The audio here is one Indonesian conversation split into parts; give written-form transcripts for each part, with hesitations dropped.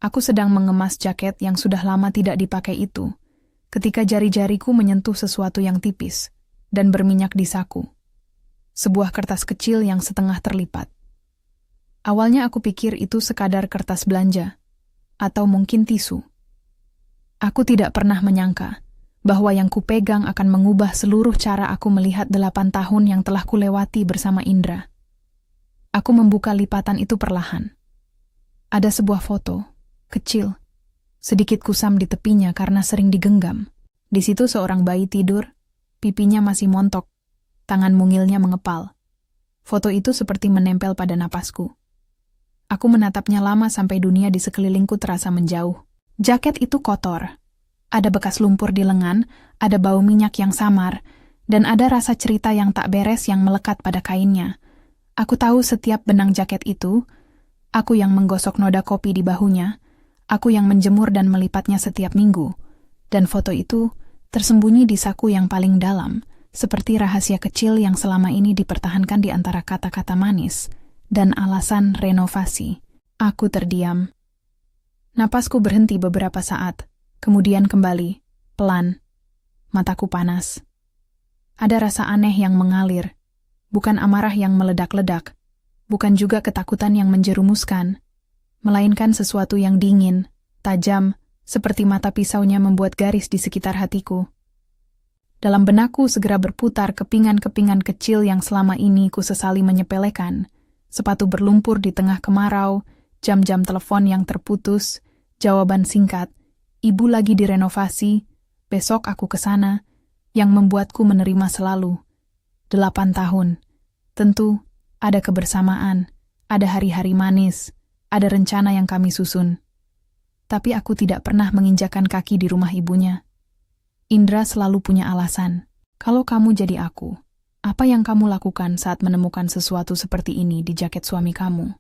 Aku sedang mengemas jaket yang sudah lama tidak dipakai itu, ketika jari-jariku menyentuh sesuatu yang tipis dan berminyak di saku. Sebuah kertas kecil yang setengah terlipat. Awalnya aku pikir itu sekadar kertas belanja, atau mungkin tisu. Aku tidak pernah menyangka bahwa yang kupegang akan mengubah seluruh cara aku melihat 8 tahun yang telah kulewati bersama Indra. Aku membuka lipatan itu perlahan. Ada sebuah foto, kecil, sedikit kusam di tepinya karena sering digenggam. Di situ seorang bayi tidur, pipinya masih montok, tangan mungilnya mengepal. Foto itu seperti menempel pada napasku. Aku menatapnya lama sampai dunia di sekelilingku terasa menjauh. Jaket itu kotor. Ada bekas lumpur di lengan, ada bau minyak yang samar, dan ada rasa cerita yang tak beres yang melekat pada kainnya. Aku tahu setiap benang jaket itu, aku yang menggosok noda kopi di bahunya, aku yang menjemur dan melipatnya setiap minggu, dan foto itu tersembunyi di saku yang paling dalam, seperti rahasia kecil yang selama ini dipertahankan di antara kata-kata manis dan alasan renovasi. Aku terdiam. Napasku berhenti beberapa saat, kemudian kembali, pelan. Mataku panas. Ada rasa aneh yang mengalir, bukan amarah yang meledak-ledak, bukan juga ketakutan yang menjerumuskan, melainkan sesuatu yang dingin, tajam, seperti mata pisaunya membuat garis di sekitar hatiku. Dalam benakku segera berputar kepingan-kepingan kecil yang selama ini ku sesali menyepelekan, sepatu berlumpur di tengah kemarau, jam-jam telepon yang terputus, jawaban singkat, ibu lagi direnovasi, besok aku ke sana, yang membuatku menerima selalu. 8 tahun. Tentu, ada kebersamaan, ada hari-hari manis, ada rencana yang kami susun. Tapi aku tidak pernah menginjakan kaki di rumah ibunya. Indra selalu punya alasan. Kalau kamu jadi aku, apa yang kamu lakukan saat menemukan sesuatu seperti ini di jaket suami kamu?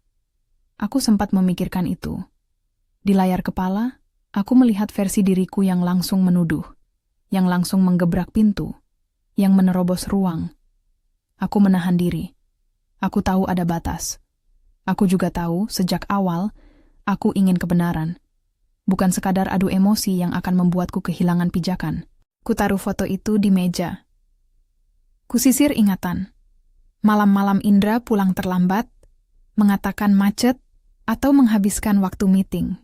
Aku sempat memikirkan itu. Di layar kepala, aku melihat versi diriku yang langsung menuduh, yang langsung menggebrak pintu, yang menerobos ruang. Aku menahan diri. Aku tahu ada batas. Aku juga tahu, sejak awal, aku ingin kebenaran. Bukan sekadar adu emosi yang akan membuatku kehilangan pijakan. Kutaruh foto itu di meja. Kusisir ingatan. Malam-malam Indra pulang terlambat, mengatakan macet, atau menghabiskan waktu meeting.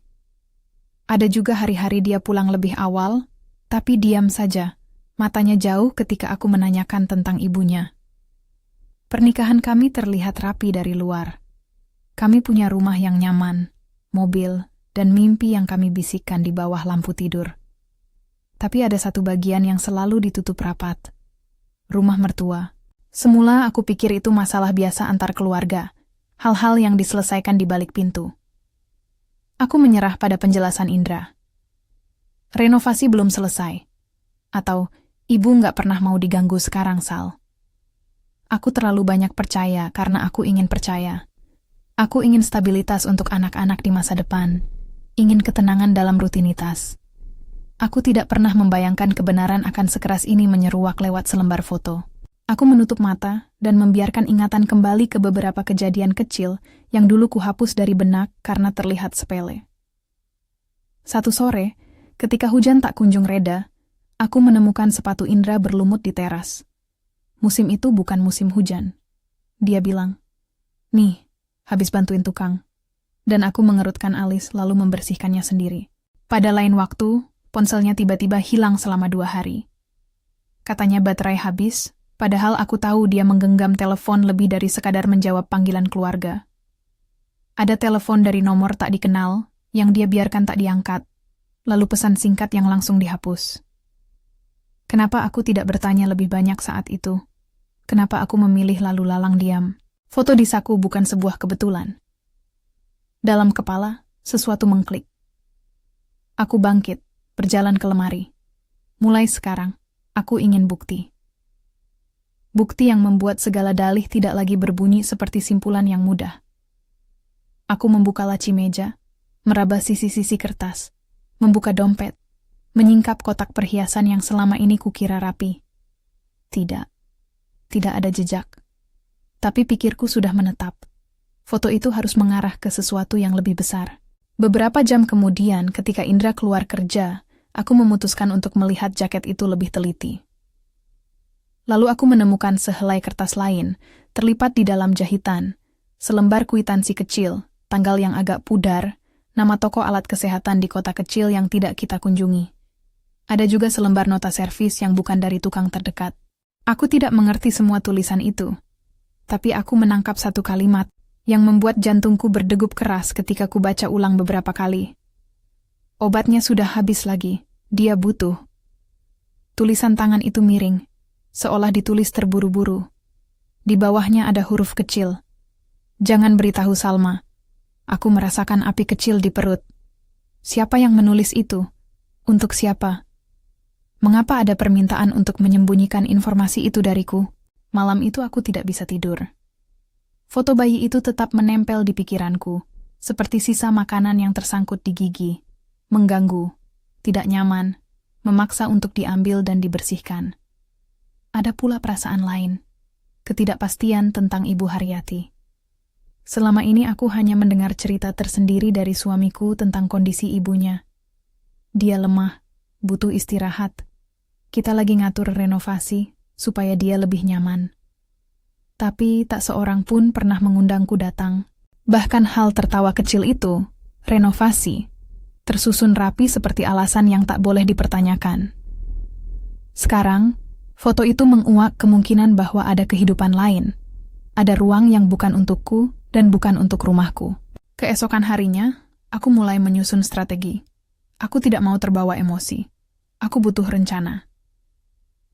Ada juga hari-hari dia pulang lebih awal, tapi diam saja, matanya jauh ketika aku menanyakan tentang ibunya. Pernikahan kami terlihat rapi dari luar. Kami punya rumah yang nyaman, mobil, dan mimpi yang kami bisikkan di bawah lampu tidur. Tapi ada satu bagian yang selalu ditutup rapat. Rumah mertua. Semula aku pikir itu masalah biasa antar keluarga, hal-hal yang diselesaikan di balik pintu. Aku menyerah pada penjelasan Indra. Renovasi belum selesai. Atau, ibu nggak pernah mau diganggu sekarang, Sal. Aku terlalu banyak percaya karena aku ingin percaya. Aku ingin stabilitas untuk anak-anak di masa depan. Ingin ketenangan dalam rutinitas. Aku tidak pernah membayangkan kebenaran akan sekeras ini menyeruak lewat selembar foto. Aku menutup mata dan membiarkan ingatan kembali ke beberapa kejadian kecil yang dulu kuhapus dari benak karena terlihat sepele. Satu sore, ketika hujan tak kunjung reda, aku menemukan sepatu Indra berlumut di teras. Musim itu bukan musim hujan. Dia bilang, "Nih, habis bantuin tukang." Dan aku mengerutkan alis lalu membersihkannya sendiri. Pada lain waktu, ponselnya tiba-tiba hilang selama 2 hari. Katanya baterai habis, padahal aku tahu dia menggenggam telepon lebih dari sekadar menjawab panggilan keluarga. Ada telepon dari nomor tak dikenal, yang dia biarkan tak diangkat, lalu pesan singkat yang langsung dihapus. Kenapa aku tidak bertanya lebih banyak saat itu? Kenapa aku memilih lalu lalang diam? Foto di saku bukan sebuah kebetulan. Dalam kepala, sesuatu mengklik. Aku bangkit, berjalan ke lemari. Mulai sekarang, aku ingin bukti. Bukti yang membuat segala dalih tidak lagi berbunyi seperti simpulan yang mudah. Aku membuka laci meja, meraba sisi-sisi kertas, membuka dompet, menyingkap kotak perhiasan yang selama ini kukira rapi. Tidak ada jejak. Tapi pikirku sudah menetap. Foto itu harus mengarah ke sesuatu yang lebih besar. Beberapa jam kemudian, ketika Indra keluar kerja, aku memutuskan untuk melihat jaket itu lebih teliti. Lalu aku menemukan sehelai kertas lain, terlipat di dalam jahitan, selembar kwitansi kecil, tanggal yang agak pudar, nama toko alat kesehatan di kota kecil yang tidak kita kunjungi. Ada juga selembar nota servis yang bukan dari tukang terdekat. Aku tidak mengerti semua tulisan itu, tapi aku menangkap satu kalimat yang membuat jantungku berdegup keras ketika ku baca ulang beberapa kali. Obatnya sudah habis lagi, dia butuh. Tulisan tangan itu miring, seolah ditulis terburu-buru. Di bawahnya ada huruf kecil. Jangan beritahu Salma. Aku merasakan api kecil di perut. Siapa yang menulis itu? Untuk siapa? Mengapa ada permintaan untuk menyembunyikan informasi itu dariku? Malam itu aku tidak bisa tidur. Foto bayi itu tetap menempel di pikiranku, seperti sisa makanan yang tersangkut di gigi, mengganggu, tidak nyaman, memaksa untuk diambil dan dibersihkan. Ada pula perasaan lain, ketidakpastian tentang Ibu Haryati. Selama ini aku hanya mendengar cerita tersendiri dari suamiku tentang kondisi ibunya. Dia lemah, butuh istirahat. Kita lagi ngatur renovasi, supaya dia lebih nyaman. Tapi tak seorang pun pernah mengundangku datang. Bahkan hal tertawa kecil itu, renovasi, tersusun rapi seperti alasan yang tak boleh dipertanyakan. Sekarang, foto itu menguak kemungkinan bahwa ada kehidupan lain. Ada ruang yang bukan untukku dan bukan untuk rumahku. Keesokan harinya, aku mulai menyusun strategi. Aku tidak mau terbawa emosi. Aku butuh rencana.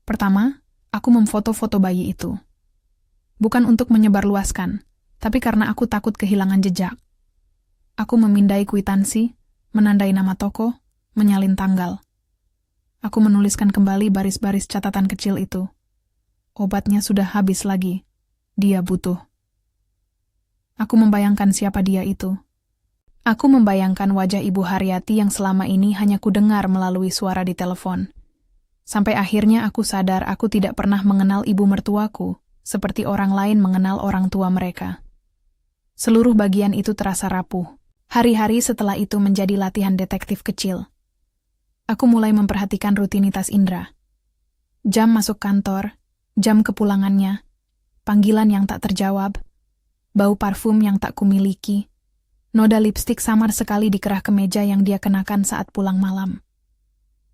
Pertama, aku memfoto-foto bayi itu. Bukan untuk menyebarluaskan, tapi karena aku takut kehilangan jejak. Aku memindai kwitansi, menandai nama toko, menyalin tanggal. Aku menuliskan kembali baris-baris catatan kecil itu. Obatnya sudah habis lagi. Dia butuh. Aku membayangkan siapa dia itu. Aku membayangkan wajah Ibu Haryati yang selama ini hanya kudengar melalui suara di telepon. Sampai akhirnya aku sadar aku tidak pernah mengenal ibu mertuaku, seperti orang lain mengenal orang tua mereka. Seluruh bagian itu terasa rapuh. Hari-hari setelah itu menjadi latihan detektif kecil. Aku mulai memperhatikan rutinitas Indra. Jam masuk kantor, jam kepulangannya, panggilan yang tak terjawab, bau parfum yang tak kumiliki, noda lipstik samar sekali di kerah kemeja yang dia kenakan saat pulang malam.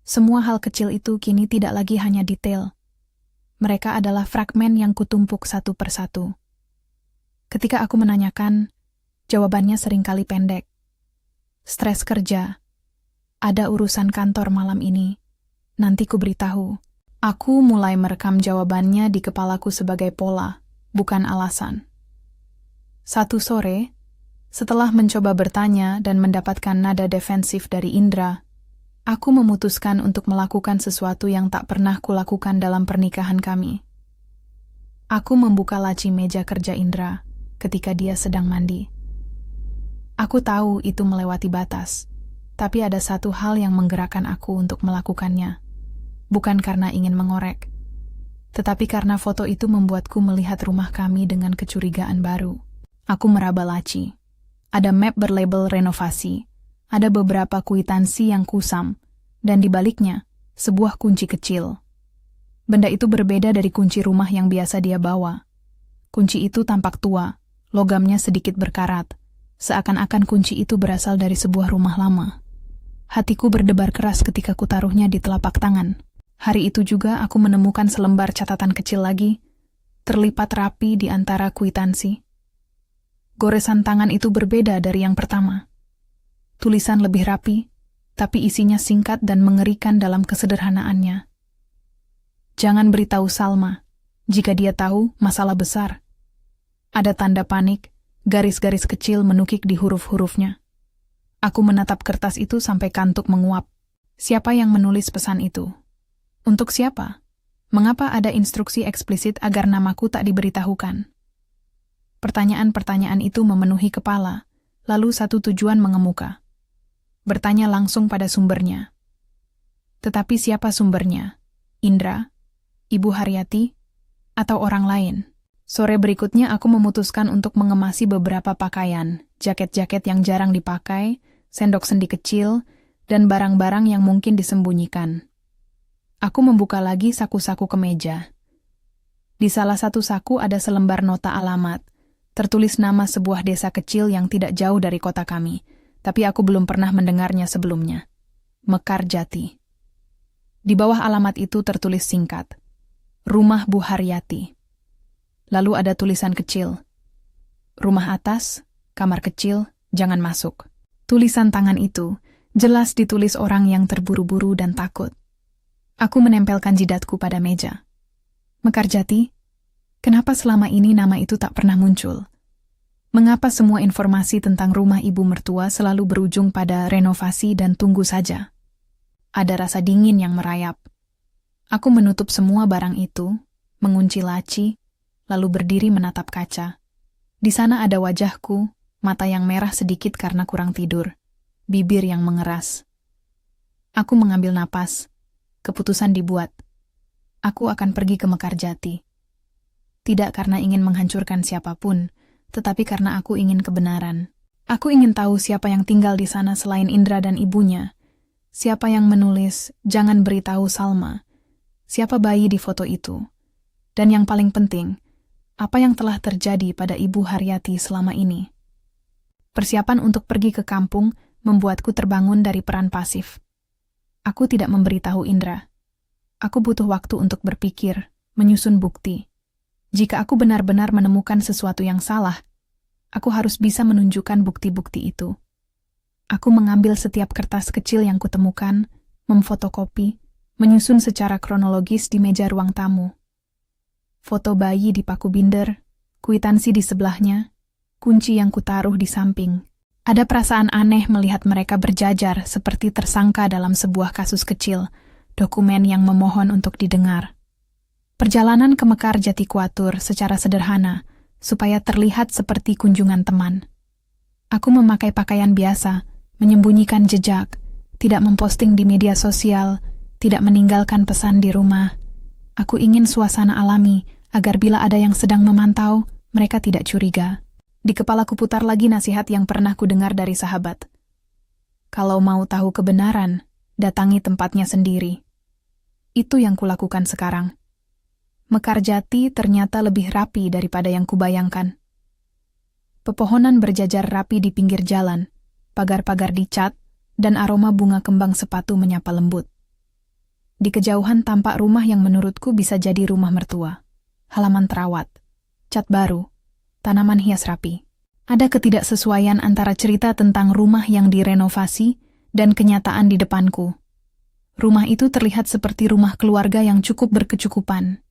Semua hal kecil itu kini tidak lagi hanya detail. Mereka adalah fragmen yang kutumpuk satu persatu. Ketika aku menanyakan, jawabannya seringkali pendek. Stres kerja. Ada urusan kantor malam ini. Nanti ku beritahu. Aku mulai merekam jawabannya di kepalaku sebagai pola, bukan alasan. Satu sore, setelah mencoba bertanya dan mendapatkan nada defensif dari Indra, aku memutuskan untuk melakukan sesuatu yang tak pernah kulakukan dalam pernikahan kami. Aku membuka laci meja kerja Indra ketika dia sedang mandi. Aku tahu itu melewati batas, tapi ada satu hal yang menggerakkan aku untuk melakukannya. Bukan karena ingin mengorek, tetapi karena foto itu membuatku melihat rumah kami dengan kecurigaan baru. Aku meraba laci. Ada map berlabel renovasi. Ada beberapa kwitansi yang kusam, dan di baliknya, sebuah kunci kecil. Benda itu berbeda dari kunci rumah yang biasa dia bawa. Kunci itu tampak tua, logamnya sedikit berkarat, seakan-akan kunci itu berasal dari sebuah rumah lama. Hatiku berdebar keras ketika kutaruhnya di telapak tangan. Hari itu juga aku menemukan selembar catatan kecil lagi, terlipat rapi di antara kwitansi. Goresan tangan itu berbeda dari yang pertama. Tulisan lebih rapi, tapi isinya singkat dan mengerikan dalam kesederhanaannya. Jangan beritahu Salma. Jika dia tahu, masalah besar. Ada tanda panik, garis-garis kecil menukik di huruf-hurufnya. Aku menatap kertas itu sampai kantuk menguap. Siapa yang menulis pesan itu? Untuk siapa? Mengapa ada instruksi eksplisit agar namaku tak diberitahukan? Pertanyaan-pertanyaan itu memenuhi kepala, lalu satu tujuan mengemuka. Bertanya langsung pada sumbernya. Tetapi siapa sumbernya? Indra? Ibu Haryati? Atau orang lain? Sore berikutnya aku memutuskan untuk mengemasi beberapa pakaian, jaket-jaket yang jarang dipakai, sendok sendi kecil, dan barang-barang yang mungkin disembunyikan. Aku membuka lagi saku-saku kemeja. Di salah satu saku ada selembar nota alamat, tertulis nama sebuah desa kecil yang tidak jauh dari kota kami, tapi aku belum pernah mendengarnya sebelumnya. Mekarjati. Di bawah alamat itu tertulis singkat, Rumah Bu Haryati. Lalu ada tulisan kecil, Rumah atas, kamar kecil, jangan masuk. Tulisan tangan itu jelas ditulis orang yang terburu-buru dan takut. Aku menempelkan jidatku pada meja. Mekarjati, kenapa selama ini nama itu tak pernah muncul? Mengapa semua informasi tentang rumah ibu mertua selalu berujung pada renovasi dan tunggu saja? Ada rasa dingin yang merayap. Aku menutup semua barang itu, mengunci laci, lalu berdiri menatap kaca. Di sana ada wajahku, mata yang merah sedikit karena kurang tidur, bibir yang mengeras. Aku mengambil napas. Keputusan dibuat. Aku akan pergi ke Mekarjati. Tidak karena ingin menghancurkan siapapun, tetapi karena aku ingin kebenaran. Aku ingin tahu siapa yang tinggal di sana selain Indra dan ibunya. Siapa yang menulis, jangan beritahu Salma. Siapa bayi di foto itu. Dan yang paling penting, apa yang telah terjadi pada Ibu Haryati selama ini. Persiapan untuk pergi ke kampung membuatku terbangun dari peran pasif. Aku tidak memberitahu Indra. Aku butuh waktu untuk berpikir, menyusun bukti. Jika aku benar-benar menemukan sesuatu yang salah, aku harus bisa menunjukkan bukti-bukti itu. Aku mengambil setiap kertas kecil yang kutemukan, memfotokopi, menyusun secara kronologis di meja ruang tamu. Foto bayi di paku binder, kwitansi di sebelahnya, kunci yang kutaruh di samping. Ada perasaan aneh melihat mereka berjajar seperti tersangka dalam sebuah kasus kecil, dokumen yang memohon untuk didengar. Perjalanan ke Mekarjati kuatur secara sederhana, supaya terlihat seperti kunjungan teman. Aku memakai pakaian biasa, menyembunyikan jejak, tidak memposting di media sosial, tidak meninggalkan pesan di rumah. Aku ingin suasana alami, agar bila ada yang sedang memantau, mereka tidak curiga. Di kepalaku putar lagi nasihat yang pernah kudengar dari sahabat. Kalau mau tahu kebenaran, datangi tempatnya sendiri. Itu yang kulakukan sekarang. Mekarjati ternyata lebih rapi daripada yang kubayangkan. Pepohonan berjajar rapi di pinggir jalan, pagar-pagar dicat, dan aroma bunga kembang sepatu menyapa lembut. Di kejauhan tampak rumah yang menurutku bisa jadi rumah mertua. Halaman terawat, cat baru, tanaman hias rapi. Ada ketidaksesuaian antara cerita tentang rumah yang direnovasi dan kenyataan di depanku. Rumah itu terlihat seperti rumah keluarga yang cukup berkecukupan.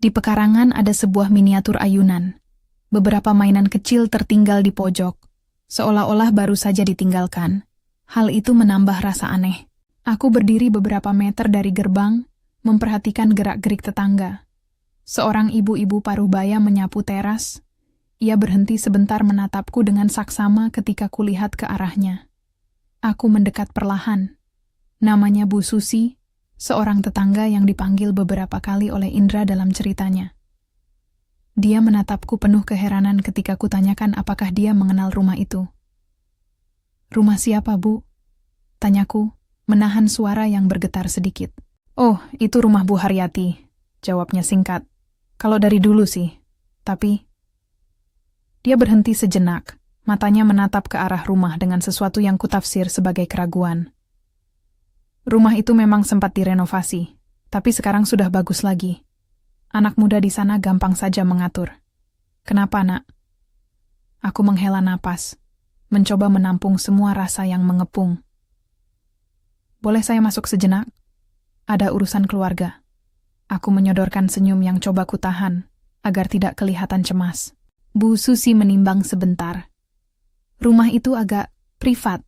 Di pekarangan ada sebuah miniatur ayunan. Beberapa mainan kecil tertinggal di pojok, seolah-olah baru saja ditinggalkan. Hal itu menambah rasa aneh. Aku berdiri beberapa meter dari gerbang, memperhatikan gerak-gerik tetangga. Seorang ibu-ibu paruhbaya menyapu teras. Ia berhenti sebentar menatapku dengan saksama ketika kulihat ke arahnya. Aku mendekat perlahan. Namanya Bu Susi, seorang tetangga yang dipanggil beberapa kali oleh Indra dalam ceritanya. Dia menatapku penuh keheranan ketika kutanyakan apakah dia mengenal rumah itu. "Rumah siapa, Bu?" tanyaku, menahan suara yang bergetar sedikit. "Oh, itu rumah Bu Haryati," jawabnya singkat. "Kalau dari dulu sih, tapi..." Dia berhenti sejenak, matanya menatap ke arah rumah dengan sesuatu yang kutafsir sebagai keraguan. "Rumah itu memang sempat direnovasi, tapi sekarang sudah bagus lagi. Anak muda di sana gampang saja mengatur." "Kenapa, Nak?" Aku menghela napas, mencoba menampung semua rasa yang mengepung. "Boleh saya masuk sejenak? Ada urusan keluarga." Aku menyodorkan senyum yang coba kutahan, agar tidak kelihatan cemas. Bu Susi menimbang sebentar. "Rumah itu agak privat,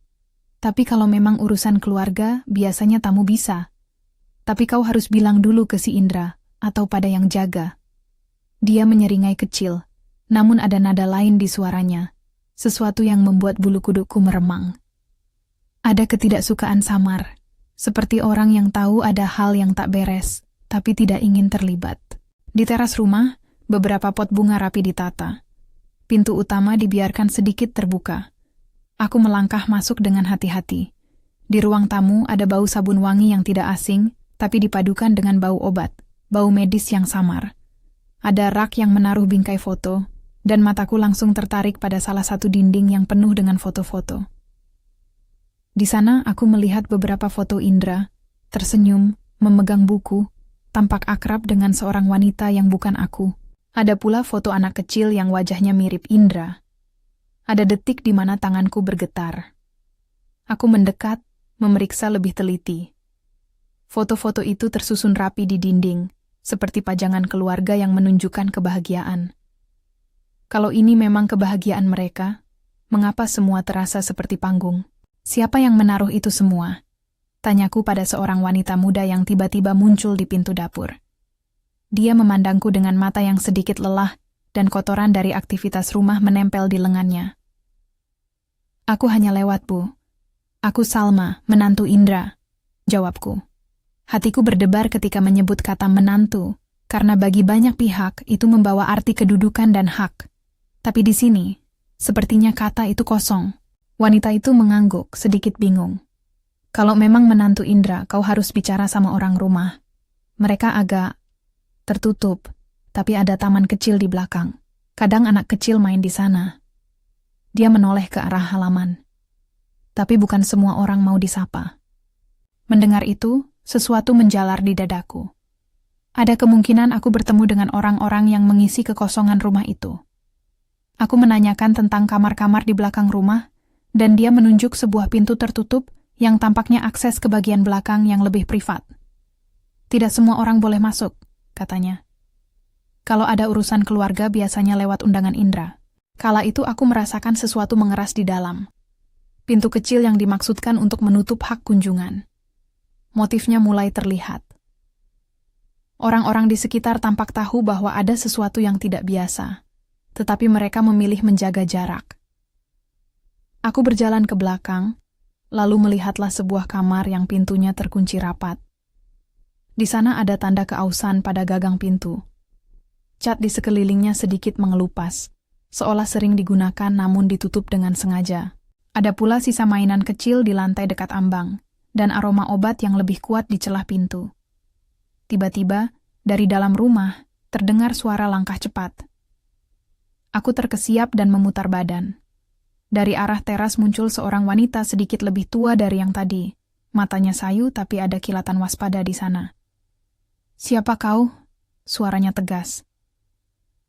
tapi kalau memang urusan keluarga, biasanya tamu bisa. Tapi kau harus bilang dulu ke si Indra, atau pada yang jaga." Dia menyeringai kecil, namun ada nada lain di suaranya, sesuatu yang membuat bulu kudukku meremang. Ada ketidaksukaan samar, seperti orang yang tahu ada hal yang tak beres, tapi tidak ingin terlibat. Di teras rumah, beberapa pot bunga rapi ditata. Pintu utama dibiarkan sedikit terbuka. Aku melangkah masuk dengan hati-hati. Di ruang tamu ada bau sabun wangi yang tidak asing, tapi dipadukan dengan bau obat, bau medis yang samar. Ada rak yang menaruh bingkai foto, dan mataku langsung tertarik pada salah satu dinding yang penuh dengan foto-foto. Di sana aku melihat beberapa foto Indra, tersenyum, memegang buku, tampak akrab dengan seorang wanita yang bukan aku. Ada pula foto anak kecil yang wajahnya mirip Indra. Ada detik di mana tanganku bergetar. Aku mendekat, memeriksa lebih teliti. Foto-foto itu tersusun rapi di dinding, seperti pajangan keluarga yang menunjukkan kebahagiaan. Kalau ini memang kebahagiaan mereka, mengapa semua terasa seperti panggung? Siapa yang menaruh itu semua? Tanyaku pada seorang wanita muda yang tiba-tiba muncul di pintu dapur. Dia memandangku dengan mata yang sedikit lelah, dan kotoran dari aktivitas rumah menempel di lengannya. Aku hanya lewat, Bu. Aku Salma, menantu Indra, jawabku. Hatiku berdebar ketika menyebut kata menantu, karena bagi banyak pihak itu membawa arti kedudukan dan hak. Tapi di sini, sepertinya kata itu kosong. Wanita itu mengangguk, sedikit bingung. Kalau memang menantu Indra, kau harus bicara sama orang rumah. Mereka agak tertutup, tapi ada taman kecil di belakang. Kadang anak kecil main di sana. Dia menoleh ke arah halaman. Tapi bukan semua orang mau disapa. Mendengar itu, sesuatu menjalar di dadaku. Ada kemungkinan aku bertemu dengan orang-orang yang mengisi kekosongan rumah itu. Aku menanyakan tentang kamar-kamar di belakang rumah, dan dia menunjuk sebuah pintu tertutup yang tampaknya akses ke bagian belakang yang lebih privat. Tidak semua orang boleh masuk, katanya. Kalau ada urusan keluarga biasanya lewat undangan Indra. Kala itu aku merasakan sesuatu mengeras di dalam. Pintu kecil yang dimaksudkan untuk menutup hak kunjungan. Motifnya mulai terlihat. Orang-orang di sekitar tampak tahu bahwa ada sesuatu yang tidak biasa, tetapi mereka memilih menjaga jarak. Aku berjalan ke belakang, lalu melihatlah sebuah kamar yang pintunya terkunci rapat. Di sana ada tanda keausan pada gagang pintu. Cat di sekelilingnya sedikit mengelupas, seolah sering digunakan namun ditutup dengan sengaja. Ada pula sisa mainan kecil di lantai dekat ambang, dan aroma obat yang lebih kuat di celah pintu. Tiba-tiba, dari dalam rumah, terdengar suara langkah cepat. Aku terkesiap dan memutar badan. Dari arah teras muncul seorang wanita sedikit lebih tua dari yang tadi. Matanya sayu tapi ada kilatan waspada di sana. "Siapa kau?" Suaranya tegas.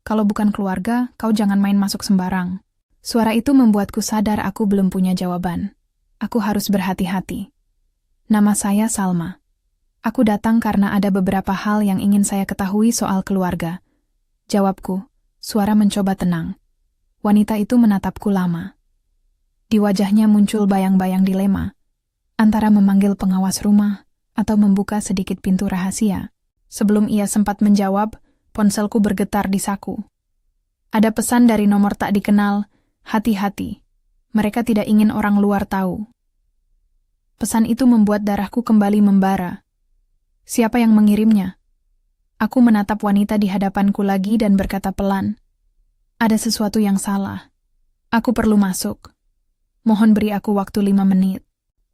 "Kalau bukan keluarga, kau jangan main masuk sembarang." Suara itu membuatku sadar aku belum punya jawaban. Aku harus berhati-hati. "Nama saya Salma. Aku datang karena ada beberapa hal yang ingin saya ketahui soal keluarga." Jawabku, suara mencoba tenang. Wanita itu menatapku lama. Di wajahnya muncul bayang-bayang dilema, antara memanggil pengawas rumah atau membuka sedikit pintu rahasia. Sebelum ia sempat menjawab, ponselku bergetar di saku. Ada pesan dari nomor tak dikenal, "Hati-hati, mereka tidak ingin orang luar tahu." Pesan itu membuat darahku kembali membara. Siapa yang mengirimnya? Aku menatap wanita di hadapanku lagi dan berkata pelan, "Ada sesuatu yang salah. Aku perlu masuk. Mohon beri aku waktu 5 menit."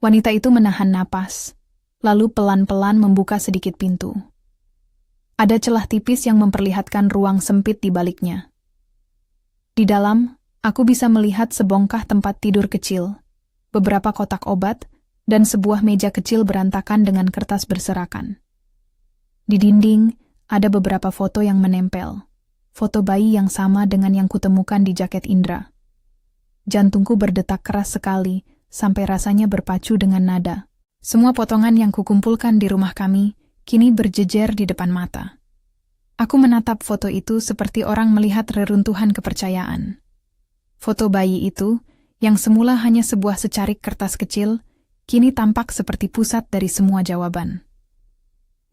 Wanita itu menahan napas, lalu pelan-pelan membuka sedikit pintu. Ada celah tipis yang memperlihatkan ruang sempit di baliknya. Di dalam, aku bisa melihat sebongkah tempat tidur kecil, beberapa kotak obat, dan sebuah meja kecil berantakan dengan kertas berserakan. Di dinding, ada beberapa foto yang menempel. Foto bayi yang sama dengan yang kutemukan di jaket Indra. Jantungku berdetak keras sekali, sampai rasanya berpacu dengan nada. Semua potongan yang kukumpulkan di rumah kami, kini berjejer di depan mata. Aku menatap foto itu seperti orang melihat reruntuhan kepercayaan. Foto bayi itu, yang semula hanya sebuah secarik kertas kecil, kini tampak seperti pusat dari semua jawaban.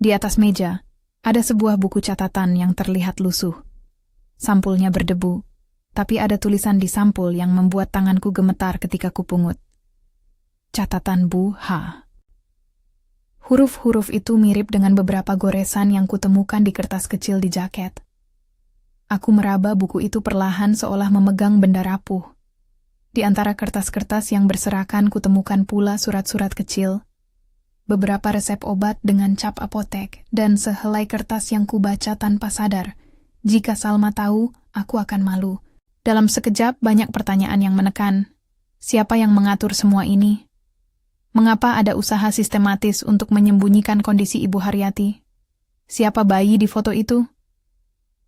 Di atas meja, ada sebuah buku catatan yang terlihat lusuh. Sampulnya berdebu, tapi ada tulisan di sampul yang membuat tanganku gemetar ketika kupungut. Catatan Bu H. Huruf-huruf itu mirip dengan beberapa goresan yang kutemukan di kertas kecil di jaket. Aku meraba buku itu perlahan seolah memegang benda rapuh. Di antara kertas-kertas yang berserakan kutemukan pula surat-surat kecil, beberapa resep obat dengan cap apotek, dan sehelai kertas yang kubaca tanpa sadar. Jika Salma tahu, aku akan malu. Dalam sekejap banyak pertanyaan yang menekan. Siapa yang mengatur semua ini? Mengapa ada usaha sistematis untuk menyembunyikan kondisi Ibu Haryati? Siapa bayi di foto itu?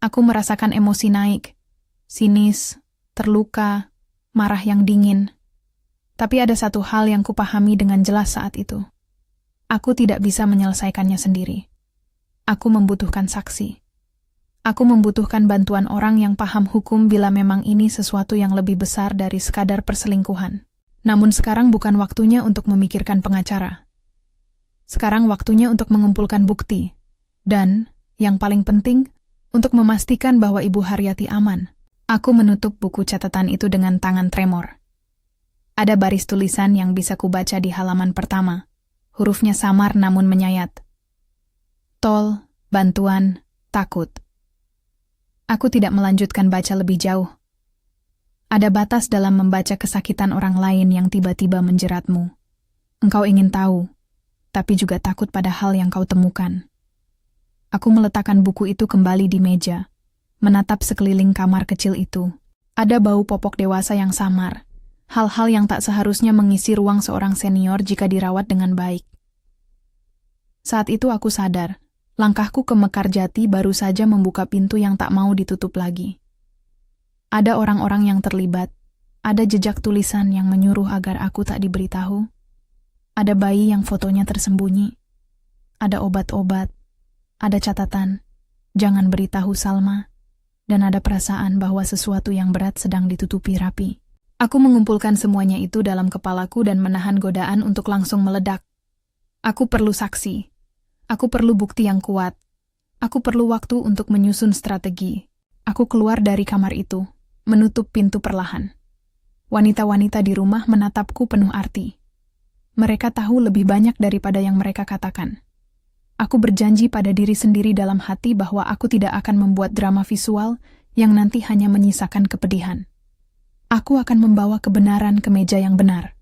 Aku merasakan emosi naik. Sinis, terluka, marah yang dingin. Tapi ada satu hal yang kupahami dengan jelas saat itu. Aku tidak bisa menyelesaikannya sendiri. Aku membutuhkan saksi. Aku membutuhkan bantuan orang yang paham hukum bila memang ini sesuatu yang lebih besar dari sekadar perselingkuhan. Namun sekarang bukan waktunya untuk memikirkan pengacara. Sekarang waktunya untuk mengumpulkan bukti. Dan, yang paling penting, untuk memastikan bahwa Ibu Haryati aman. Aku menutup buku catatan itu dengan tangan tremor. Ada baris tulisan yang bisa kubaca di halaman pertama. Hurufnya samar namun menyayat. Tol, bantuan, takut. Aku tidak melanjutkan baca lebih jauh. Ada batas dalam membaca kesakitan orang lain yang tiba-tiba menjeratmu. Engkau ingin tahu, tapi juga takut pada hal yang kau temukan. Aku meletakkan buku itu kembali di meja, menatap sekeliling kamar kecil itu. Ada bau popok dewasa yang samar, hal-hal yang tak seharusnya mengisi ruang seorang senior jika dirawat dengan baik. Saat itu aku sadar, langkahku ke Mekarjati baru saja membuka pintu yang tak mau ditutup lagi. Ada orang-orang yang terlibat, ada jejak tulisan yang menyuruh agar aku tak diberitahu, ada bayi yang fotonya tersembunyi, ada obat-obat, ada catatan, jangan beritahu Salma, dan ada perasaan bahwa sesuatu yang berat sedang ditutupi rapi. Aku mengumpulkan semuanya itu dalam kepalaku dan menahan godaan untuk langsung meledak. Aku perlu saksi, aku perlu bukti yang kuat, aku perlu waktu untuk menyusun strategi. Aku keluar dari kamar itu, menutup pintu perlahan. Wanita-wanita di rumah menatapku penuh arti. Mereka tahu lebih banyak daripada yang mereka katakan. Aku berjanji pada diri sendiri dalam hati bahwa aku tidak akan membuat drama visual yang nanti hanya menyisakan kepedihan. Aku akan membawa kebenaran ke meja yang benar.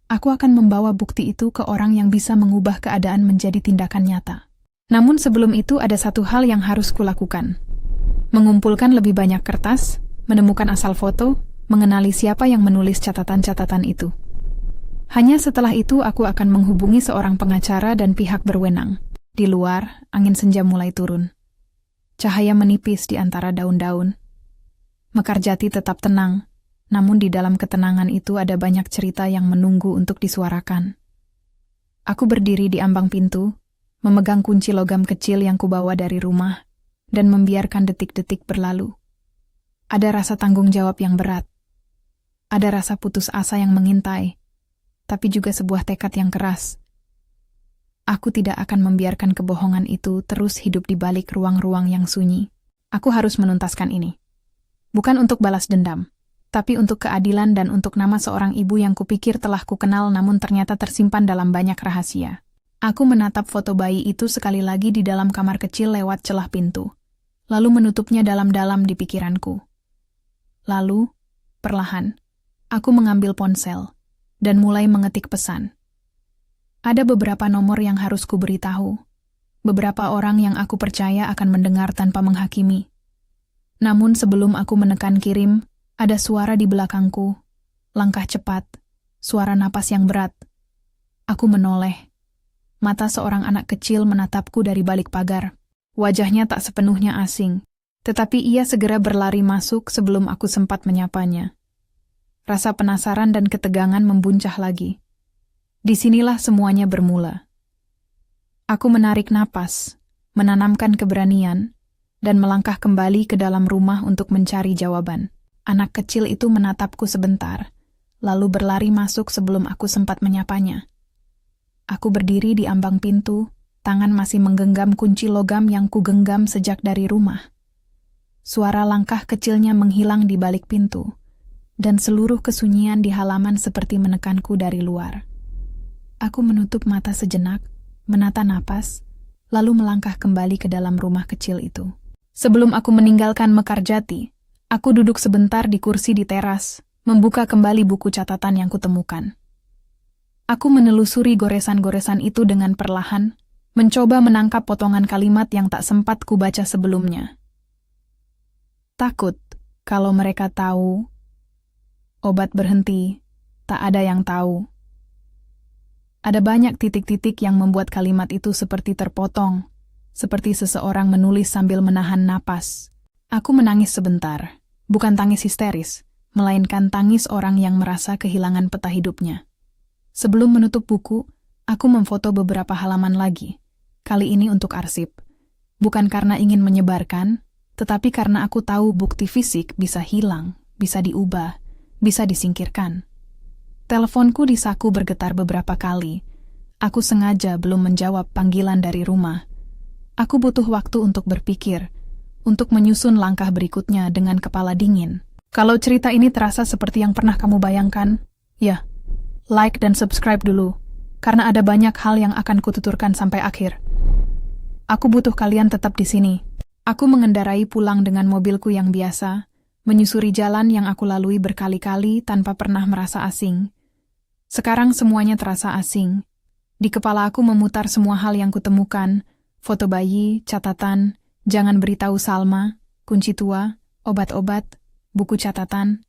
Aku akan membawa bukti itu ke orang yang bisa mengubah keadaan menjadi tindakan nyata. Namun sebelum itu ada satu hal yang harus kulakukan. Mengumpulkan lebih banyak kertas, menemukan asal foto, mengenali siapa yang menulis catatan-catatan itu. Hanya setelah itu aku akan menghubungi seorang pengacara dan pihak berwenang. Di luar, angin senja mulai turun. Cahaya menipis di antara daun-daun. Mekarjati tetap tenang, namun di dalam ketenangan itu ada banyak cerita yang menunggu untuk disuarakan. Aku berdiri di ambang pintu, memegang kunci logam kecil yang kubawa dari rumah, dan membiarkan detik-detik berlalu. Ada rasa tanggung jawab yang berat. Ada rasa putus asa yang mengintai, tapi juga sebuah tekad yang keras. Aku tidak akan membiarkan kebohongan itu terus hidup di balik ruang-ruang yang sunyi. Aku harus menuntaskan ini. Bukan untuk balas dendam, tapi untuk keadilan dan untuk nama seorang ibu yang kupikir telah kukenal namun ternyata tersimpan dalam banyak rahasia. Aku menatap foto bayi itu sekali lagi di dalam kamar kecil lewat celah pintu, lalu menutupnya dalam-dalam di pikiranku. Lalu, perlahan, aku mengambil ponsel dan mulai mengetik pesan. Ada beberapa nomor yang harus kuberitahu. Beberapa orang yang aku percaya akan mendengar tanpa menghakimi. Namun sebelum aku menekan kirim, ada suara di belakangku. Langkah cepat, suara napas yang berat. Aku menoleh. Mata seorang anak kecil menatapku dari balik pagar. Wajahnya tak sepenuhnya asing, tetapi ia segera berlari masuk sebelum aku sempat menyapanya. Rasa penasaran dan ketegangan membuncah lagi. Disinilah semuanya bermula. Aku menarik napas, menanamkan keberanian, dan melangkah kembali ke dalam rumah untuk mencari jawaban. Anak kecil itu menatapku sebentar, lalu berlari masuk sebelum aku sempat menyapanya. Aku berdiri di ambang pintu, tangan masih menggenggam kunci logam yang kugenggam sejak dari rumah. Suara langkah kecilnya menghilang di balik pintu, dan seluruh kesunyian di halaman seperti menekanku dari luar. Aku menutup mata sejenak, menata napas, lalu melangkah kembali ke dalam rumah kecil itu. Sebelum aku meninggalkan Mekarjati, aku duduk sebentar di kursi di teras, membuka kembali buku catatan yang kutemukan. Aku menelusuri goresan-goresan itu dengan perlahan, mencoba menangkap potongan kalimat yang tak sempat kubaca sebelumnya. Takut kalau mereka tahu, obat berhenti, tak ada yang tahu. Ada banyak titik-titik yang membuat kalimat itu seperti terpotong, seperti seseorang menulis sambil menahan napas. Aku menangis sebentar, bukan tangis histeris, melainkan tangis orang yang merasa kehilangan peta hidupnya. Sebelum menutup buku, aku memfoto beberapa halaman lagi, kali ini untuk arsip. Bukan karena ingin menyebarkan, tetapi karena aku tahu bukti fisik bisa hilang, bisa diubah, bisa disingkirkan. Teleponku di saku bergetar beberapa kali. Aku sengaja belum menjawab panggilan dari rumah. Aku butuh waktu untuk berpikir, untuk menyusun langkah berikutnya dengan kepala dingin. Kalau cerita ini terasa seperti yang pernah kamu bayangkan, ya, like dan subscribe dulu, karena ada banyak hal yang akan kututurkan sampai akhir. Aku butuh kalian tetap di sini. Aku mengendarai pulang dengan mobilku yang biasa, menyusuri jalan yang aku lalui berkali-kali tanpa pernah merasa asing. Sekarang semuanya terasa asing. Di kepala aku memutar semua hal yang kutemukan, foto bayi, catatan, jangan beritahu Salma, kunci tua, obat-obat, buku catatan.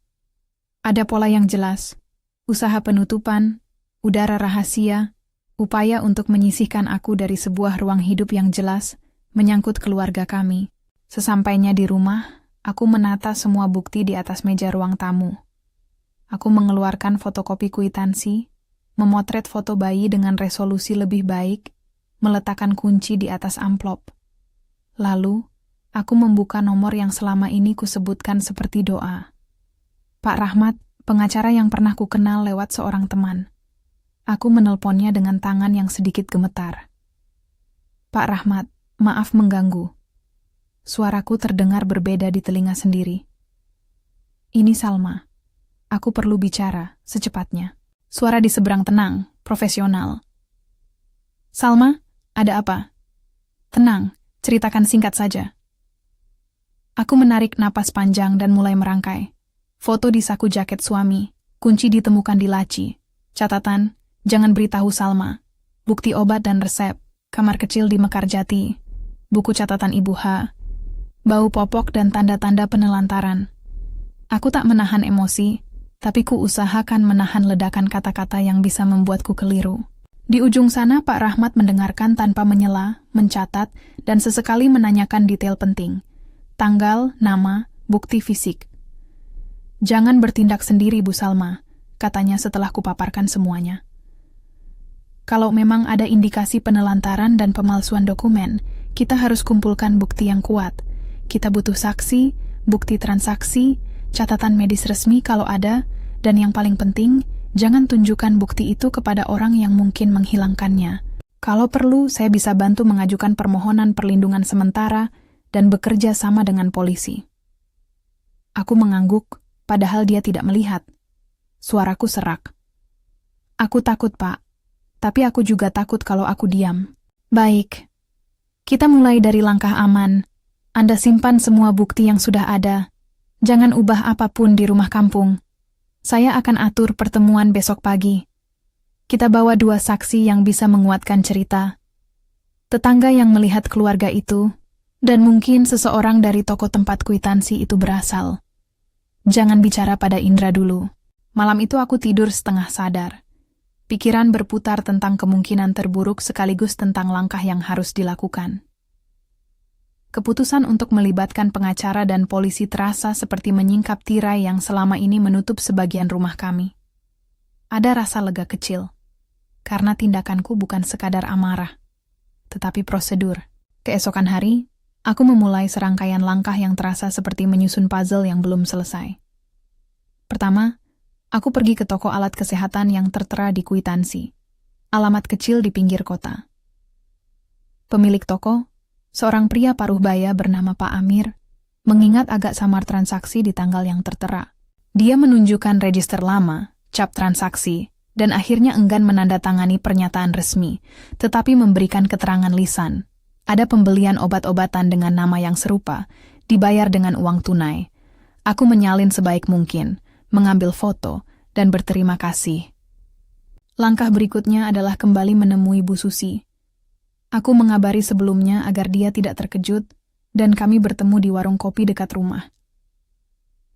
Ada pola yang jelas, usaha penutupan, udara rahasia, upaya untuk menyisihkan aku dari sebuah ruang hidup yang jelas, menyangkut keluarga kami. Sesampainya di rumah, aku menata semua bukti di atas meja ruang tamu. Aku mengeluarkan fotokopi kwitansi, memotret foto bayi dengan resolusi lebih baik, meletakkan kunci di atas amplop. Lalu, aku membuka nomor yang selama ini kusebutkan seperti doa. Pak Rahmat, pengacara yang pernah kukenal lewat seorang teman. Aku menelponnya dengan tangan yang sedikit gemetar. Pak Rahmat, maaf mengganggu. Suaraku terdengar berbeda di telinga sendiri. Ini Salma. Aku perlu bicara, secepatnya. Suara di seberang tenang, profesional. Salma, ada apa? Tenang, ceritakan singkat saja. Aku menarik napas panjang dan mulai merangkai. Foto di saku jaket suami, kunci ditemukan di laci, catatan, jangan beritahu Salma, bukti obat dan resep, kamar kecil di Mekarjati, buku catatan Ibu H, bau popok dan tanda-tanda penelantaran. Aku tak menahan emosi, tapi ku usahakan menahan ledakan kata-kata yang bisa membuatku keliru. Di ujung sana Pak Rahmat mendengarkan tanpa menyela, mencatat, dan sesekali menanyakan detail penting. Tanggal, nama, bukti fisik. Jangan bertindak sendiri Bu Salma, katanya setelah kupaparkan semuanya. Kalau memang ada indikasi penelantaran dan pemalsuan dokumen, kita harus kumpulkan bukti yang kuat. Kita butuh saksi, bukti transaksi, catatan medis resmi kalau ada, dan yang paling penting, jangan tunjukkan bukti itu kepada orang yang mungkin menghilangkannya. Kalau perlu, saya bisa bantu mengajukan permohonan perlindungan sementara dan bekerja sama dengan polisi. Aku mengangguk, padahal dia tidak melihat. Suaraku serak. Aku takut, Pak. Tapi aku juga takut kalau aku diam. Baik. Kita mulai dari langkah aman. Anda simpan semua bukti yang sudah ada. Jangan ubah apapun di rumah kampung. Saya akan atur pertemuan besok pagi. Kita bawa 2 saksi yang bisa menguatkan cerita. Tetangga yang melihat keluarga itu, dan mungkin seseorang dari toko tempat kwitansi itu berasal. Jangan bicara pada Indra dulu. Malam itu aku tidur setengah sadar. Pikiran berputar tentang kemungkinan terburuk sekaligus tentang langkah yang harus dilakukan. Keputusan untuk melibatkan pengacara dan polisi terasa seperti menyingkap tirai yang selama ini menutup sebagian rumah kami. Ada rasa lega kecil, karena tindakanku bukan sekadar amarah, tetapi prosedur. Keesokan hari, aku memulai serangkaian langkah yang terasa seperti menyusun puzzle yang belum selesai. Pertama, aku pergi ke toko alat kesehatan yang tertera di kwitansi, alamat kecil di pinggir kota. Pemilik toko, seorang pria paruh baya bernama Pak Amir, mengingat agak samar transaksi di tanggal yang tertera. Dia menunjukkan register lama, cap transaksi, dan akhirnya enggan menandatangani pernyataan resmi, tetapi memberikan keterangan lisan. Ada pembelian obat-obatan dengan nama yang serupa, dibayar dengan uang tunai. Aku menyalin sebaik mungkin, mengambil foto, dan berterima kasih. Langkah berikutnya adalah kembali menemui Bu Susi. Aku mengabari sebelumnya agar dia tidak terkejut, dan kami bertemu di warung kopi dekat rumah.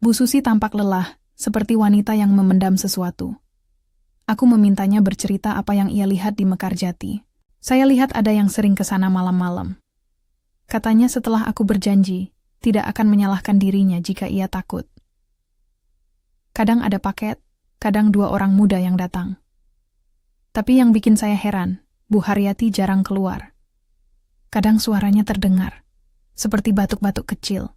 Bu Susi tampak lelah, seperti wanita yang memendam sesuatu. Aku memintanya bercerita apa yang ia lihat di Mekarjati. Saya lihat ada yang sering ke sana malam-malam. Katanya setelah aku berjanji, tidak akan menyalahkan dirinya jika ia takut. Kadang ada paket, kadang 2 orang muda yang datang. Tapi yang bikin saya heran, Bu Haryati jarang keluar. Kadang suaranya terdengar, seperti batuk-batuk kecil.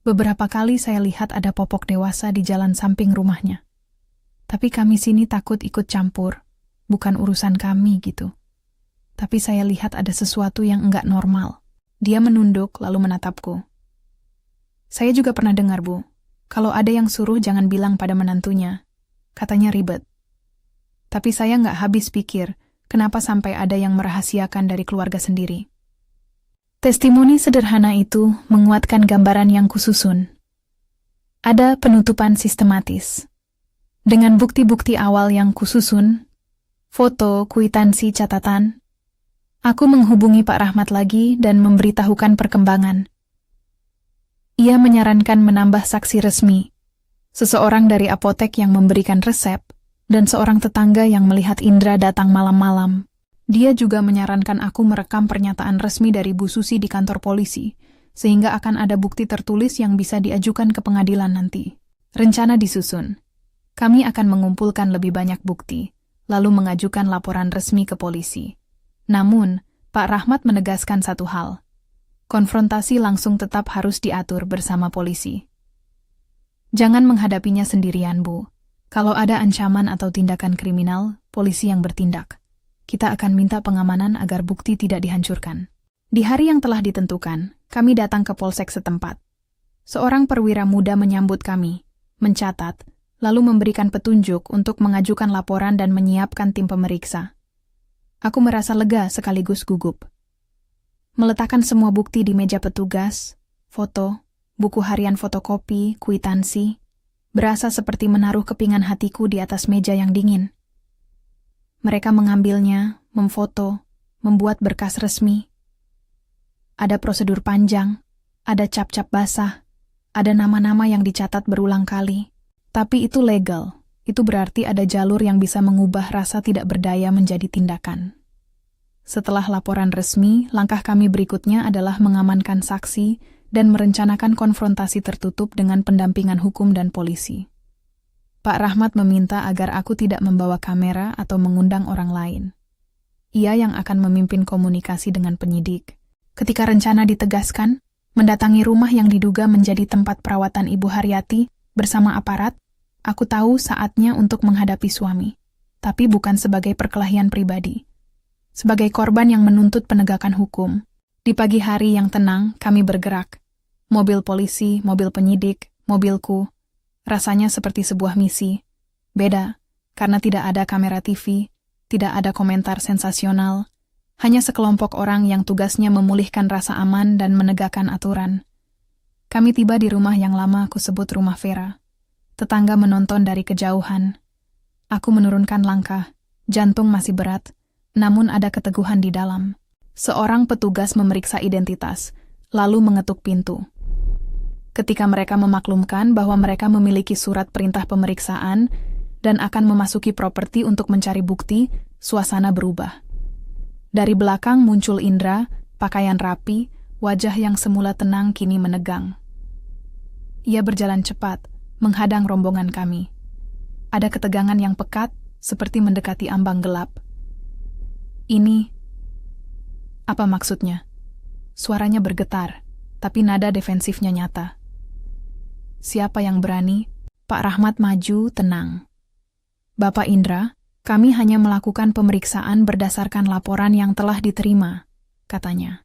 Beberapa kali saya lihat ada popok dewasa di jalan samping rumahnya. Tapi kami sini takut ikut campur, bukan urusan kami gitu. Tapi saya lihat ada sesuatu yang enggak normal. Dia menunduk lalu menatapku. Saya juga pernah dengar, Bu. Kalau ada yang suruh jangan bilang pada menantunya. Katanya ribet. Tapi saya nggak habis pikir, kenapa sampai ada yang merahasiakan dari keluarga sendiri. Testimoni sederhana itu menguatkan gambaran yang kususun. Ada penutupan sistematis. Dengan bukti-bukti awal yang kususun, foto, kwitansi, catatan, aku menghubungi Pak Rahmat lagi dan memberitahukan perkembangan. Ia menyarankan menambah saksi resmi, seseorang dari apotek yang memberikan resep, dan seorang tetangga yang melihat Indra datang malam-malam. Dia juga menyarankan aku merekam pernyataan resmi dari Bu Susi di kantor polisi, sehingga akan ada bukti tertulis yang bisa diajukan ke pengadilan nanti. Rencana disusun. Kami akan mengumpulkan lebih banyak bukti, lalu mengajukan laporan resmi ke polisi. Namun, Pak Rahmat menegaskan satu hal. Konfrontasi langsung tetap harus diatur bersama polisi. Jangan menghadapinya sendirian, Bu. Kalau ada ancaman atau tindakan kriminal, polisi yang bertindak. Kita akan minta pengamanan agar bukti tidak dihancurkan. Di hari yang telah ditentukan, kami datang ke polsek setempat. Seorang perwira muda menyambut kami, mencatat, lalu memberikan petunjuk untuk mengajukan laporan dan menyiapkan tim pemeriksa. Aku merasa lega sekaligus gugup. Meletakkan semua bukti di meja petugas, foto, buku harian fotokopi, kwitansi, berasa seperti menaruh kepingan hatiku di atas meja yang dingin. Mereka mengambilnya, memfoto, membuat berkas resmi. Ada prosedur panjang, ada cap-cap basah, ada nama-nama yang dicatat berulang kali. Tapi itu legal, itu berarti ada jalur yang bisa mengubah rasa tidak berdaya menjadi tindakan. Setelah laporan resmi, langkah kami berikutnya adalah mengamankan saksi dan merencanakan konfrontasi tertutup dengan pendampingan hukum dan polisi. Pak Rahmat meminta agar aku tidak membawa kamera atau mengundang orang lain. Ia yang akan memimpin komunikasi dengan penyidik. Ketika rencana ditegaskan, mendatangi rumah yang diduga menjadi tempat perawatan Ibu Haryati bersama aparat, aku tahu saatnya untuk menghadapi suami, tapi bukan sebagai perkelahian pribadi. Sebagai korban yang menuntut penegakan hukum. Di pagi hari yang tenang, kami bergerak. Mobil polisi, mobil penyidik, mobilku. Rasanya seperti sebuah misi. Beda, karena tidak ada kamera TV, tidak ada komentar sensasional, hanya sekelompok orang yang tugasnya memulihkan rasa aman dan menegakkan aturan. Kami tiba di rumah yang lama aku sebut rumah Vera. Tetangga menonton dari kejauhan. Aku menurunkan langkah, jantung masih berat, namun ada keteguhan di dalam. Seorang petugas memeriksa identitas, lalu mengetuk pintu. Ketika mereka memaklumkan bahwa mereka memiliki surat perintah pemeriksaan dan akan memasuki properti untuk mencari bukti, suasana berubah. Dari belakang muncul Indra, pakaian rapi, wajah yang semula tenang kini menegang. Ia berjalan cepat, menghadang rombongan kami. Ada ketegangan yang pekat, seperti mendekati ambang gelap. Ini, apa maksudnya? Suaranya bergetar, tapi nada defensifnya nyata. Siapa yang berani? Pak Rahmat maju tenang. Bapak Indra, kami hanya melakukan pemeriksaan berdasarkan laporan yang telah diterima, katanya.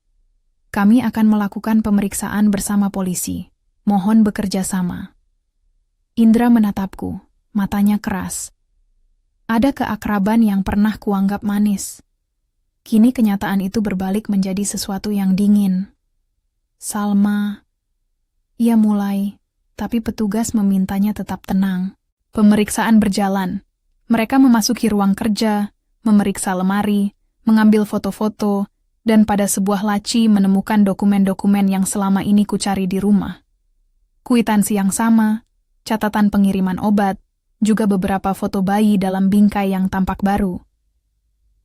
Kami akan melakukan pemeriksaan bersama polisi. Mohon bekerja sama. Indra menatapku, matanya keras. Ada keakraban yang pernah kuanggap manis. Kini kenyataan itu berbalik menjadi sesuatu yang dingin. Salma, ia mulai, tapi petugas memintanya tetap tenang. Pemeriksaan berjalan. Mereka memasuki ruang kerja, memeriksa lemari, mengambil foto-foto, dan pada sebuah laci menemukan dokumen-dokumen yang selama ini kucari di rumah. Kwitansi yang sama, catatan pengiriman obat, juga beberapa foto bayi dalam bingkai yang tampak baru.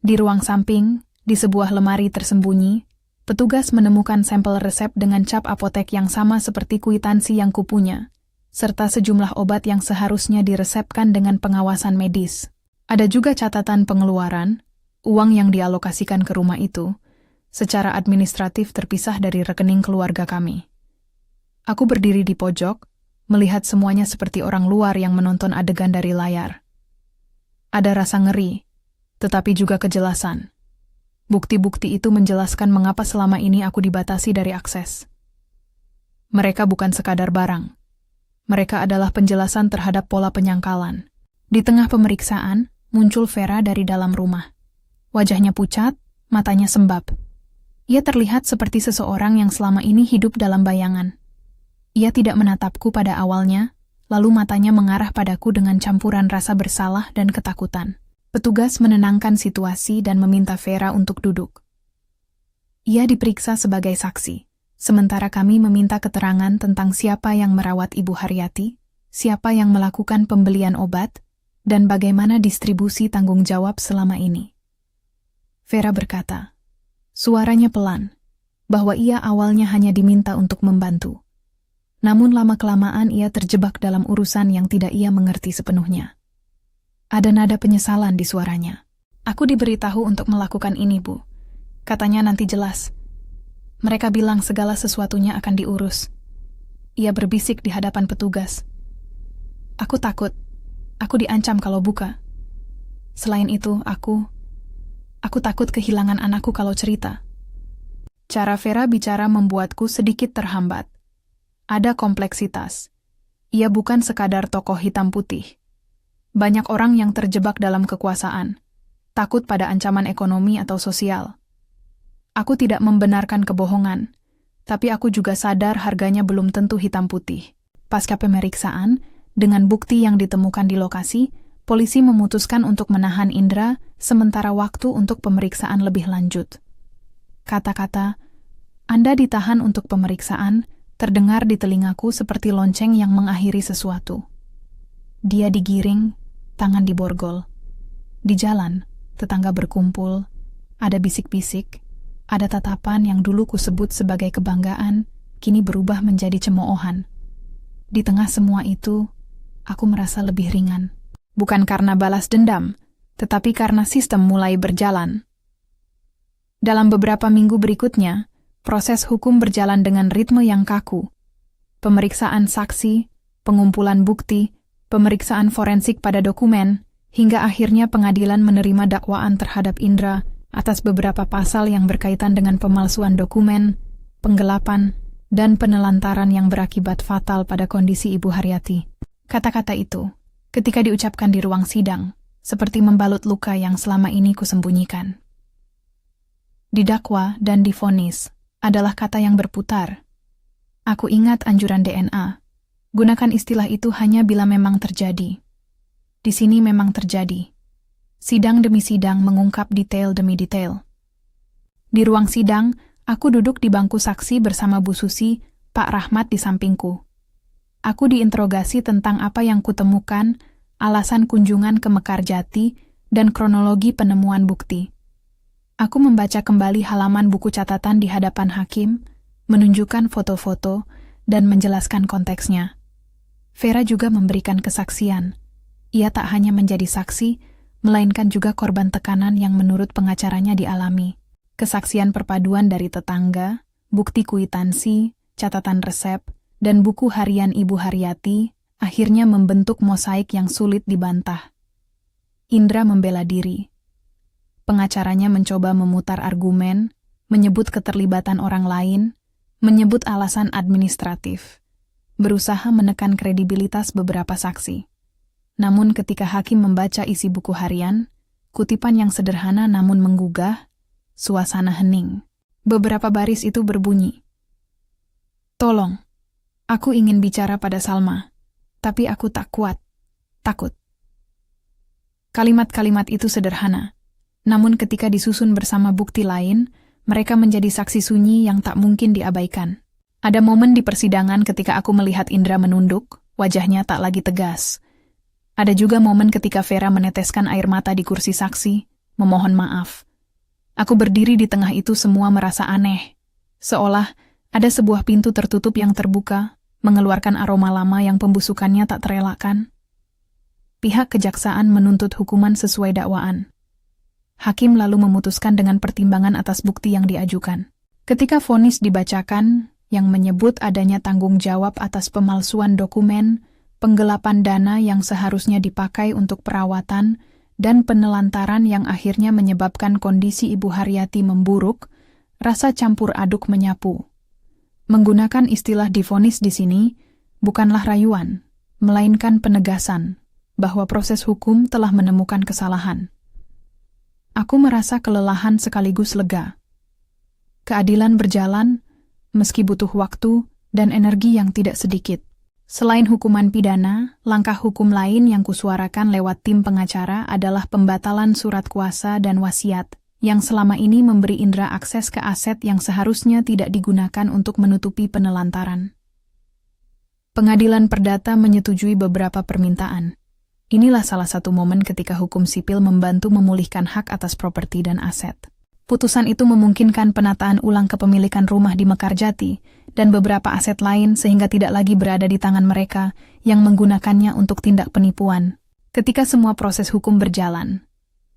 Di ruang samping, di sebuah lemari tersembunyi, petugas menemukan sampel resep dengan cap apotek yang sama seperti kwitansi yang kupunya, serta sejumlah obat yang seharusnya diresepkan dengan pengawasan medis. Ada juga catatan pengeluaran, uang yang dialokasikan ke rumah itu, secara administratif terpisah dari rekening keluarga kami. Aku berdiri di pojok, melihat semuanya seperti orang luar yang menonton adegan dari layar. Ada rasa ngeri, tetapi juga kejelasan. Bukti-bukti itu menjelaskan mengapa selama ini aku dibatasi dari akses. Mereka bukan sekadar barang. Mereka adalah penjelasan terhadap pola penyangkalan. Di tengah pemeriksaan, muncul Vera dari dalam rumah. Wajahnya pucat, matanya sembab. Ia terlihat seperti seseorang yang selama ini hidup dalam bayangan. Ia tidak menatapku pada awalnya, lalu matanya mengarah padaku dengan campuran rasa bersalah dan ketakutan. Petugas menenangkan situasi dan meminta Vera untuk duduk. Ia diperiksa sebagai saksi, sementara kami meminta keterangan tentang siapa yang merawat Ibu Haryati, siapa yang melakukan pembelian obat, dan bagaimana distribusi tanggung jawab selama ini. Vera berkata, suaranya pelan, bahwa ia awalnya hanya diminta untuk membantu. Namun lama-kelamaan ia terjebak dalam urusan yang tidak ia mengerti sepenuhnya. Ada nada penyesalan di suaranya. Aku diberitahu untuk melakukan ini, Bu. Katanya nanti jelas. Mereka bilang segala sesuatunya akan diurus. Ia berbisik di hadapan petugas. Aku takut. Aku diancam kalau buka. Selain itu, aku takut kehilangan anakku kalau cerita. Cara Vera bicara membuatku sedikit terhambat. Ada kompleksitas. Ia bukan sekadar tokoh hitam putih. Banyak orang yang terjebak dalam kekuasaan, takut pada ancaman ekonomi atau sosial. Aku tidak membenarkan kebohongan, tapi aku juga sadar harganya belum tentu hitam putih. Pasca pemeriksaan, dengan bukti yang ditemukan di lokasi, polisi memutuskan untuk menahan Indra sementara waktu untuk pemeriksaan lebih lanjut. Kata-kata, "Anda ditahan untuk pemeriksaan," terdengar di telingaku seperti lonceng yang mengakhiri sesuatu. Dia digiring, tangan diborgol. Di jalan, tetangga berkumpul, ada bisik-bisik, ada tatapan yang dulu kusebut sebagai kebanggaan, kini berubah menjadi cemoohan. Di tengah semua itu, aku merasa lebih ringan. Bukan karena balas dendam, tetapi karena sistem mulai berjalan. Dalam beberapa minggu berikutnya, proses hukum berjalan dengan ritme yang kaku. Pemeriksaan saksi, pengumpulan bukti, pemeriksaan forensik pada dokumen, hingga akhirnya pengadilan menerima dakwaan terhadap Indra atas beberapa pasal yang berkaitan dengan pemalsuan dokumen, penggelapan, dan penelantaran yang berakibat fatal pada kondisi Ibu Haryati. Kata-kata itu, ketika diucapkan di ruang sidang, seperti membalut luka yang selama ini kusembunyikan. Didakwa dan divonis adalah kata yang berputar. Aku ingat anjuran DNA. Gunakan istilah itu hanya bila memang terjadi. Di sini memang terjadi. Sidang demi sidang mengungkap detail demi detail. Di ruang sidang, aku duduk di bangku saksi bersama Bu Susi, Pak Rahmat di sampingku. Aku diinterogasi tentang apa yang kutemukan, alasan kunjungan ke Mekarjati, dan kronologi penemuan bukti. Aku membaca kembali halaman buku catatan di hadapan hakim, menunjukkan foto-foto, dan menjelaskan konteksnya. Vera juga memberikan kesaksian. Ia tak hanya menjadi saksi, melainkan juga korban tekanan yang menurut pengacaranya dialami. Kesaksian perpaduan dari tetangga, bukti kwitansi, catatan resep, dan buku harian Ibu Haryati akhirnya membentuk mosaik yang sulit dibantah. Indra membela diri. Pengacaranya mencoba memutar argumen, menyebut keterlibatan orang lain, menyebut alasan administratif, berusaha menekan kredibilitas beberapa saksi. Namun ketika hakim membaca isi buku harian, kutipan yang sederhana namun menggugah, suasana hening. Beberapa baris itu berbunyi, "Tolong, Aku ingin bicara pada Salma, tapi aku tak kuat, takut. Kalimat-kalimat itu sederhana, namun ketika disusun bersama bukti lain, mereka menjadi saksi sunyi yang tak mungkin diabaikan. Ada momen di persidangan ketika aku melihat Indra menunduk, wajahnya tak lagi tegas. Ada juga momen ketika Vera meneteskan air mata di kursi saksi, memohon maaf. Aku berdiri di tengah itu semua merasa aneh, seolah ada sebuah pintu tertutup yang terbuka, mengeluarkan aroma lama yang pembusukannya tak terelakkan. Pihak kejaksaan menuntut hukuman sesuai dakwaan. Hakim lalu memutuskan dengan pertimbangan atas bukti yang diajukan. Ketika vonis dibacakan, yang menyebut adanya tanggung jawab atas pemalsuan dokumen, penggelapan dana yang seharusnya dipakai untuk perawatan, dan penelantaran yang akhirnya menyebabkan kondisi Ibu Haryati memburuk, rasa campur aduk menyapu. Menggunakan istilah divonis di sini bukanlah rayuan, melainkan penegasan bahwa proses hukum telah menemukan kesalahan. Aku merasa kelelahan sekaligus lega. Keadilan berjalan, meski butuh waktu dan energi yang tidak sedikit. Selain hukuman pidana, langkah hukum lain yang kusuarakan lewat tim pengacara adalah pembatalan surat kuasa dan wasiat, yang selama ini memberi Indra akses ke aset yang seharusnya tidak digunakan untuk menutupi penelantaran. Pengadilan Perdata menyetujui beberapa permintaan. Inilah salah satu momen ketika hukum sipil membantu memulihkan hak atas properti dan aset. Putusan itu memungkinkan penataan ulang kepemilikan rumah di Mekarjati dan beberapa aset lain sehingga tidak lagi berada di tangan mereka yang menggunakannya untuk tindak penipuan. Ketika semua proses hukum berjalan,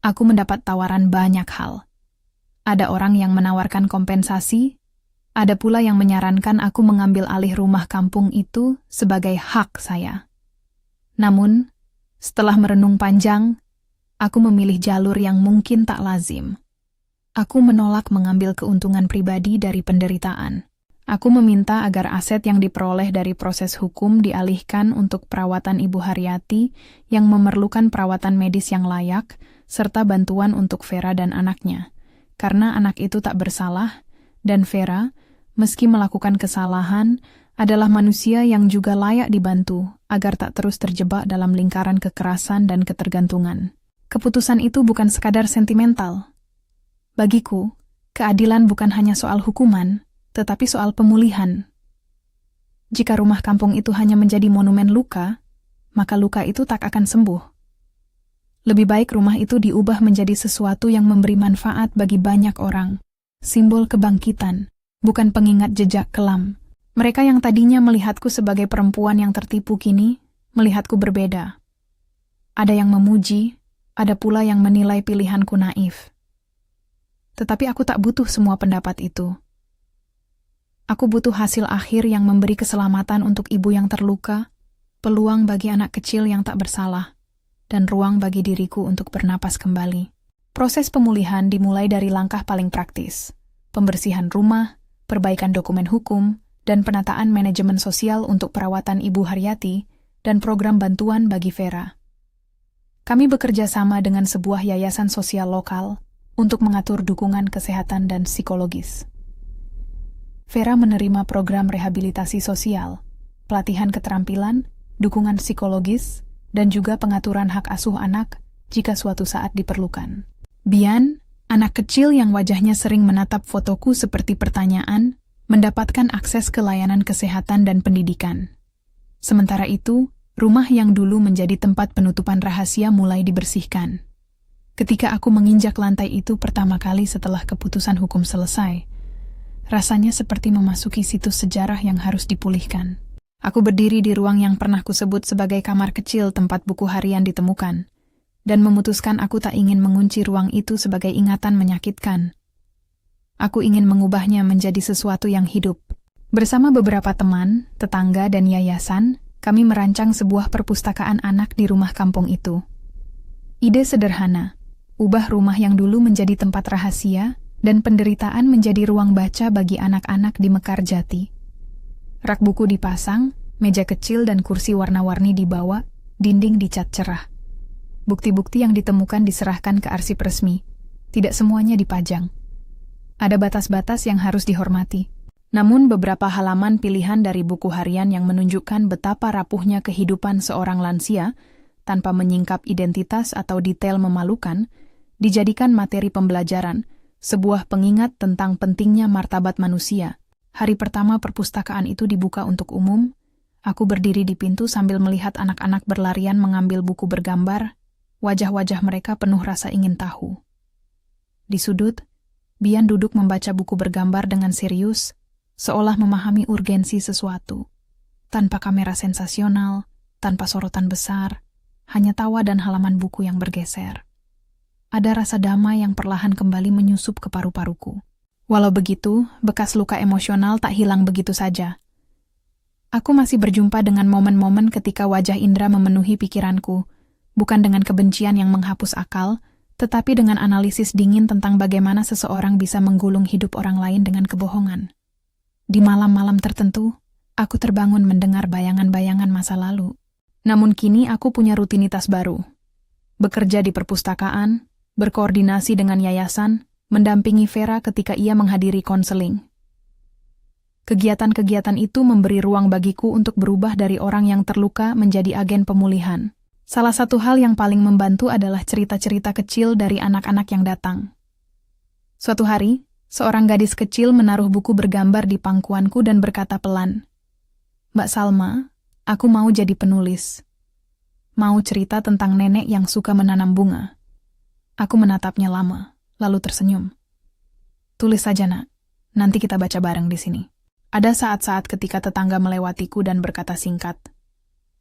aku mendapat tawaran banyak hal. Ada orang yang menawarkan kompensasi, ada pula yang menyarankan aku mengambil alih rumah kampung itu sebagai hak saya. Namun, setelah merenung panjang, aku memilih jalur yang mungkin tak lazim. Aku menolak mengambil keuntungan pribadi dari penderitaan. Aku meminta agar aset yang diperoleh dari proses hukum dialihkan untuk perawatan Ibu Haryati yang memerlukan perawatan medis yang layak, serta bantuan untuk Vera dan anaknya. Karena anak itu tak bersalah, dan Vera, meski melakukan kesalahan, adalah manusia yang juga layak dibantu agar tak terus terjebak dalam lingkaran kekerasan dan ketergantungan. Keputusan itu bukan sekadar sentimental. Bagiku, keadilan bukan hanya soal hukuman, tetapi soal pemulihan. Jika rumah kampung itu hanya menjadi monumen luka, maka luka itu tak akan sembuh. Lebih baik rumah itu diubah menjadi sesuatu yang memberi manfaat bagi banyak orang. Simbol kebangkitan, bukan pengingat jejak kelam. Mereka yang tadinya melihatku sebagai perempuan yang tertipu kini, melihatku berbeda. Ada yang memuji, ada pula yang menilai pilihanku naif. Tetapi aku tak butuh semua pendapat itu. Aku butuh hasil akhir yang memberi keselamatan untuk ibu yang terluka, peluang bagi anak kecil yang tak bersalah, dan ruang bagi diriku untuk bernapas kembali. Proses pemulihan dimulai dari langkah paling praktis, pembersihan rumah, perbaikan dokumen hukum, dan penataan manajemen sosial untuk perawatan Ibu Haryati, dan program bantuan bagi Vera. Kami bekerja sama dengan sebuah yayasan sosial lokal untuk mengatur dukungan kesehatan dan psikologis. Vera menerima program rehabilitasi sosial, pelatihan keterampilan, dukungan psikologis, dan juga pengaturan hak asuh anak jika suatu saat diperlukan. Bian, anak kecil yang wajahnya sering menatap fotoku seperti pertanyaan, mendapatkan akses ke layanan kesehatan dan pendidikan. Sementara itu, rumah yang dulu menjadi tempat penutupan rahasia mulai dibersihkan. Ketika aku menginjak lantai itu pertama kali setelah keputusan hukum selesai, rasanya seperti memasuki situs sejarah yang harus dipulihkan. Aku berdiri di ruang yang pernah kusebut sebagai kamar kecil tempat buku harian ditemukan, dan memutuskan aku tak ingin mengunci ruang itu sebagai ingatan menyakitkan. Aku ingin mengubahnya menjadi sesuatu yang hidup. Bersama beberapa teman, tetangga, dan yayasan, kami merancang sebuah perpustakaan anak di rumah kampung itu. Ide sederhana, ubah rumah yang dulu menjadi tempat rahasia dan penderitaan menjadi ruang baca bagi anak-anak di Mekarjati. Rak buku dipasang, meja kecil dan kursi warna-warni dibawa, dinding dicat cerah. Bukti-bukti yang ditemukan diserahkan ke arsip resmi. Tidak semuanya dipajang. Ada batas-batas yang harus dihormati. Namun beberapa halaman pilihan dari buku harian yang menunjukkan betapa rapuhnya kehidupan seorang lansia, tanpa menyingkap identitas atau detail memalukan, dijadikan materi pembelajaran, sebuah pengingat tentang pentingnya martabat manusia. Hari pertama perpustakaan itu dibuka untuk umum. Aku berdiri di pintu sambil melihat anak-anak berlarian mengambil buku bergambar. Wajah-wajah mereka penuh rasa ingin tahu. Di sudut, Bian duduk membaca buku bergambar dengan serius, seolah memahami urgensi sesuatu. Tanpa kamera sensasional, tanpa sorotan besar, hanya tawa dan halaman buku yang bergeser. Ada rasa damai yang perlahan kembali menyusup ke paru-paruku. Walau begitu, bekas luka emosional tak hilang begitu saja. Aku masih berjumpa dengan momen-momen ketika wajah Indra memenuhi pikiranku, bukan dengan kebencian yang menghapus akal, tetapi dengan analisis dingin tentang bagaimana seseorang bisa menggulung hidup orang lain dengan kebohongan. Di malam-malam tertentu, aku terbangun mendengar bayangan-bayangan masa lalu. Namun kini aku punya rutinitas baru. Bekerja di perpustakaan, berkoordinasi dengan yayasan, mendampingi Vera ketika ia menghadiri konseling. Kegiatan-kegiatan itu memberi ruang bagiku untuk berubah dari orang yang terluka menjadi agen pemulihan. Salah satu hal yang paling membantu adalah cerita-cerita kecil dari anak-anak yang datang. Suatu hari, seorang gadis kecil menaruh buku bergambar di pangkuanku dan berkata pelan, "Mbak Salma, aku mau jadi penulis. Mau cerita tentang nenek yang suka menanam bunga." Aku menatapnya lama, lalu tersenyum. "Tulis saja, Nak. Nanti kita baca bareng di sini." Ada saat-saat ketika tetangga melewatiku dan berkata singkat,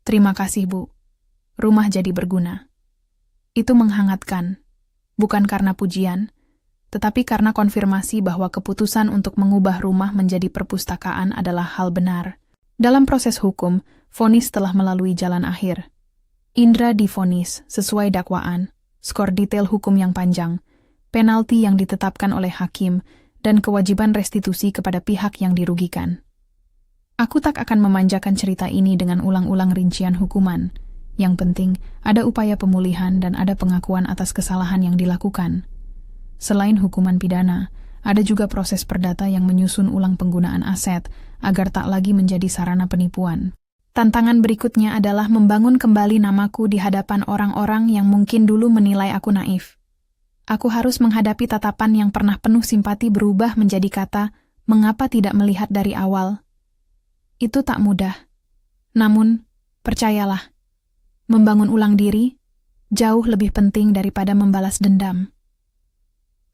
"Terima kasih, Bu. Rumah jadi berguna." Itu menghangatkan, bukan karena pujian, tetapi karena konfirmasi bahwa keputusan untuk mengubah rumah menjadi perpustakaan adalah hal benar. Dalam proses hukum, vonis telah melalui jalan akhir. Indra divonis sesuai dakwaan, skor detail hukum yang panjang, penalti yang ditetapkan oleh hakim, dan kewajiban restitusi kepada pihak yang dirugikan. Aku tak akan memanjakan cerita ini dengan ulang-ulang rincian hukuman. Yang penting, ada upaya pemulihan dan ada pengakuan atas kesalahan yang dilakukan. Selain hukuman pidana, ada juga proses perdata yang menyusun ulang penggunaan aset agar tak lagi menjadi sarana penipuan. Tantangan berikutnya adalah membangun kembali namaku di hadapan orang-orang yang mungkin dulu menilai aku naif. Aku harus menghadapi tatapan yang pernah penuh simpati berubah menjadi kata, "Mengapa tidak melihat dari awal?" Itu tak mudah. Namun, percayalah, membangun ulang diri jauh lebih penting daripada membalas dendam.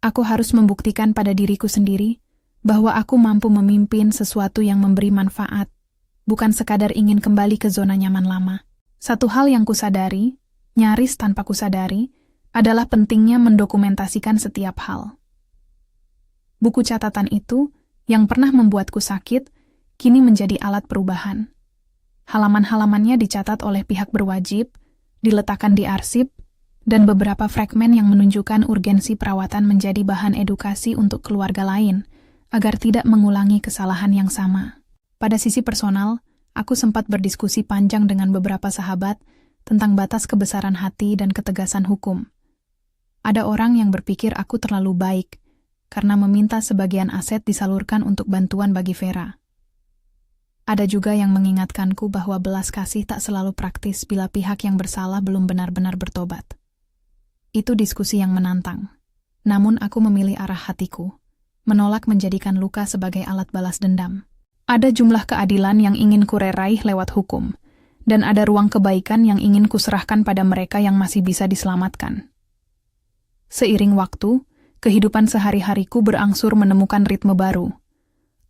Aku harus membuktikan pada diriku sendiri bahwa aku mampu memimpin sesuatu yang memberi manfaat, bukan sekadar ingin kembali ke zona nyaman lama. Satu hal yang kusadari, nyaris tanpa kusadari, adalah pentingnya mendokumentasikan setiap hal. Buku catatan itu, yang pernah membuatku sakit, kini menjadi alat perubahan. Halaman-halamannya dicatat oleh pihak berwajib, diletakkan di arsip, dan beberapa fragmen yang menunjukkan urgensi perawatan menjadi bahan edukasi untuk keluarga lain, agar tidak mengulangi kesalahan yang sama. Pada sisi personal, aku sempat berdiskusi panjang dengan beberapa sahabat tentang batas kebesaran hati dan ketegasan hukum. Ada orang yang berpikir aku terlalu baik karena meminta sebagian aset disalurkan untuk bantuan bagi Vera. Ada juga yang mengingatkanku bahwa belas kasih tak selalu praktis bila pihak yang bersalah belum benar-benar bertobat. Itu diskusi yang menantang. Namun aku memilih arah hatiku, menolak menjadikan luka sebagai alat balas dendam. Ada jumlah keadilan yang ingin kureraih lewat hukum, dan ada ruang kebaikan yang ingin kuserahkan pada mereka yang masih bisa diselamatkan. Seiring waktu, kehidupan sehari-hariku berangsur menemukan ritme baru.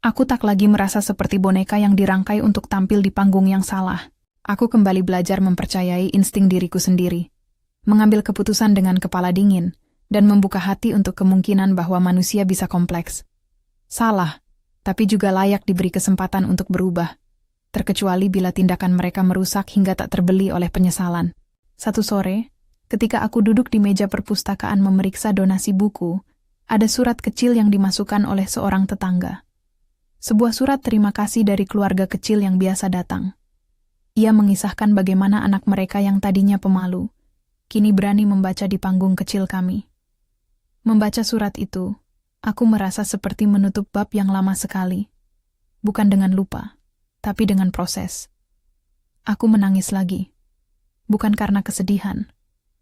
Aku tak lagi merasa seperti boneka yang dirangkai untuk tampil di panggung yang salah. Aku kembali belajar mempercayai insting diriku sendiri, mengambil keputusan dengan kepala dingin, dan membuka hati untuk kemungkinan bahwa manusia bisa kompleks. Salah, tapi juga layak diberi kesempatan untuk berubah, terkecuali bila tindakan mereka merusak hingga tak terbeli oleh penyesalan. Satu sore, ketika aku duduk di meja perpustakaan memeriksa donasi buku, ada surat kecil yang dimasukkan oleh seorang tetangga. Sebuah surat terima kasih dari keluarga kecil yang biasa datang. Ia mengisahkan bagaimana anak mereka yang tadinya pemalu, kini berani membaca di panggung kecil kami. Membaca surat itu, aku merasa seperti menutup bab yang lama sekali. bukan dengan lupa, tapi dengan proses. Aku menangis lagi, bukan karena kesedihan,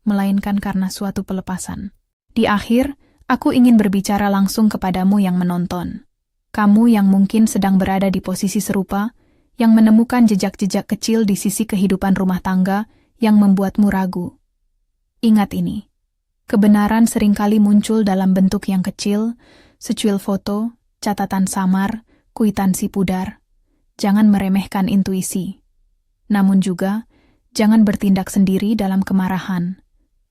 melainkan karena suatu pelepasan. Di akhir, aku ingin berbicara langsung kepadamu yang menonton. Kamu yang mungkin sedang berada di posisi serupa, yang menemukan jejak-jejak kecil di sisi kehidupan rumah tangga yang membuatmu ragu. Ingat ini, kebenaran seringkali muncul dalam bentuk yang kecil, secuil foto, catatan samar, kwitansi pudar. Jangan meremehkan intuisi. Namun juga, jangan bertindak sendiri dalam kemarahan.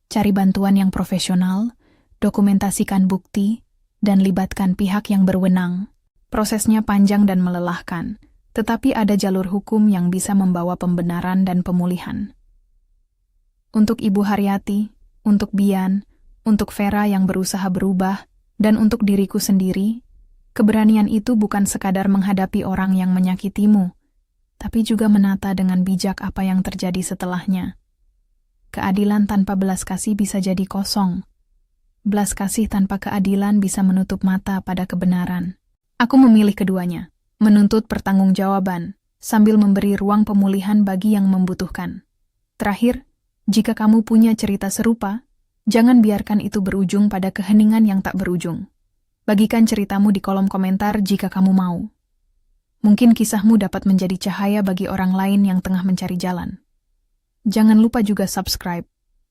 Cari bantuan yang profesional, dokumentasikan bukti, dan libatkan pihak yang berwenang. Prosesnya panjang dan melelahkan, tetapi ada jalur hukum yang bisa membawa pembenaran dan pemulihan. Untuk Ibu Haryati, untuk Bian, untuk Vera yang berusaha berubah, dan untuk diriku sendiri, keberanian itu bukan sekadar menghadapi orang yang menyakitimu, tapi juga menata dengan bijak apa yang terjadi setelahnya. Keadilan tanpa belas kasih bisa jadi kosong. Belas kasih tanpa keadilan bisa menutup mata pada kebenaran. Aku memilih keduanya, menuntut pertanggungjawaban, sambil memberi ruang pemulihan bagi yang membutuhkan. Terakhir, jika kamu punya cerita serupa, jangan biarkan itu berujung pada keheningan yang tak berujung. Bagikan ceritamu di kolom komentar jika kamu mau. Mungkin kisahmu dapat menjadi cahaya bagi orang lain yang tengah mencari jalan. Jangan lupa juga subscribe,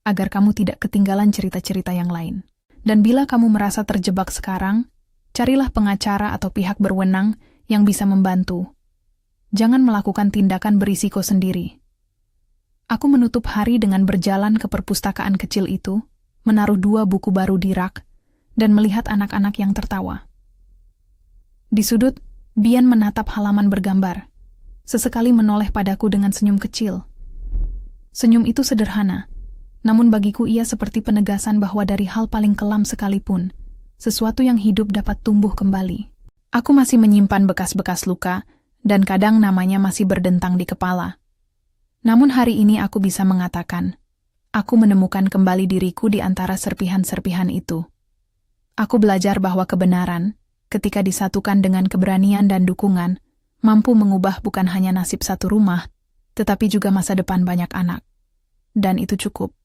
agar kamu tidak ketinggalan cerita-cerita yang lain. Dan bila kamu merasa terjebak sekarang, carilah pengacara atau pihak berwenang yang bisa membantu. Jangan melakukan tindakan berisiko sendiri. Aku menutup hari dengan berjalan ke perpustakaan kecil itu, menaruh 2 buku baru di rak, dan melihat anak-anak yang tertawa. Di sudut, Bian menatap halaman bergambar, sesekali menoleh padaku dengan senyum kecil. Senyum itu sederhana, namun bagiku ia seperti penegasan bahwa dari hal paling kelam sekalipun, sesuatu yang hidup dapat tumbuh kembali. Aku masih menyimpan bekas-bekas luka, dan kadang namanya masih berdentang di kepala. Namun hari ini aku bisa mengatakan, aku menemukan kembali diriku di antara serpihan-serpihan itu. Aku belajar bahwa kebenaran, ketika disatukan dengan keberanian dan dukungan, mampu mengubah bukan hanya nasib satu rumah, tetapi juga masa depan banyak anak. Dan itu cukup.